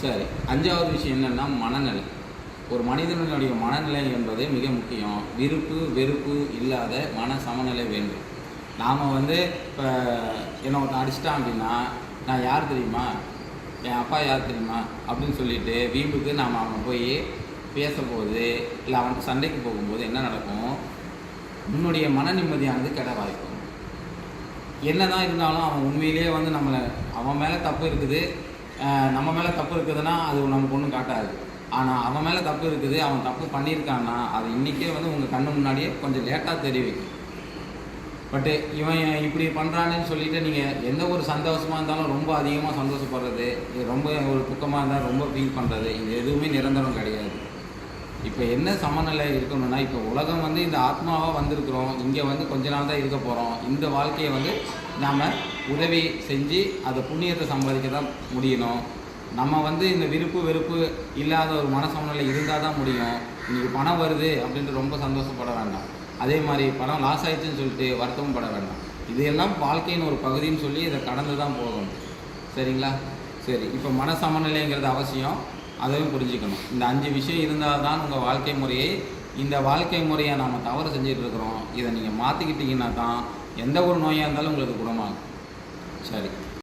சரி, 5வது விஷயம் என்னென்னா மனநிலை. ஒரு மனிதனுடைய மனநிலை என்பது மிக முக்கியம். விருப்பு வெறுப்பு இல்லாத மன சமநிலை வேண்டும். நாம் இப்போ என்னை ஒருத்தன் அடிச்சிட்டான் அப்படின்னா, நான் யார் தெரியுமா, என் அப்பா யார் தெரியுமா அப்படின்னு சொல்லிட்டு வீம்புக்கு நாம் அவனை போய் பேசும்போது இல்லை அவனுக்கு சண்டைக்கு போகும்போது என்ன நடக்கும், உன்னுடைய மன நிம்மதியானது கெட வாய்க்கும். என்ன தான் இருந்தாலும் அவன் உண்மையிலேயே நம்மளை அவன் மேலே தப்பு இருக்குது, நம்ம மேலே தப்பு இருக்குதுன்னா அது நமக்கு ஒன்றும் காட்டாது. ஆனால் அவன் மேலே தப்பு இருக்குது, அவன் தப்பு பண்ணியிருக்கான்னா அது இன்றைக்கே உங்கள் கண்ணு முன்னாடியே கொஞ்சம் லேட்டாக தெரிவிக்கும். பட்டு இவன் இப்படி பண்ணுறான்னு சொல்லிவிட்டு நீங்கள் எந்த ஒரு சந்தோஷமாக இருந்தாலும் ரொம்ப அதிகமாக சந்தோஷப்படுறது, ரொம்ப ஒரு துக்கமாக இருந்தால் ரொம்ப ஃபீல் பண்ணுறது, இது எதுவுமே நிரந்தரம் கிடையாது. இப்போ என்ன சமநிலை இருக்கணும்னா, இப்போ உலகம் இந்த ஆத்மாவாக வந்திருக்கிறோம், இங்கே கொஞ்ச நாள் தான் இருக்க போகிறோம். இந்த வாழ்க்கையை நாம் உதவி செஞ்சு அதை புண்ணியத்தை சம்பாதிக்க தான் முடியணும். நம்ம இந்த விருப்பு வெறுப்பு இல்லாத ஒரு மன சமநிலை இருந்தால் தான் முடியும். இன்றைக்கி பணம் வருது அப்படின்ட்டு ரொம்ப சந்தோஷப்பட வேண்டாம். அதே மாதிரி பணம் லாஸ் ஆகிடுச்சுன்னு சொல்லிட்டு வருத்தமும் பட வேண்டாம். இதையெல்லாம் வாழ்க்கையின் ஒரு பகுதின்னு சொல்லி இதை கடந்து தான் போகணும். சரிங்களா? சரி, இப்போ மன சமநிலைங்கிறது அவசியம், அதையும் புரிஞ்சுக்கணும். இந்த 5 விஷயம் இருந்தால் தான் உங்கள் வாழ்க்கை முறையை, இந்த வாழ்க்கை முறையை நாம் தவறு செஞ்சிட்ருக்குறோம். இதை நீங்கள் மாற்றிக்கிட்டிங்கன்னா தான் எந்த ஒரு நோயாக இருந்தாலும் உங்களுக்கு குணமாகும். சரி.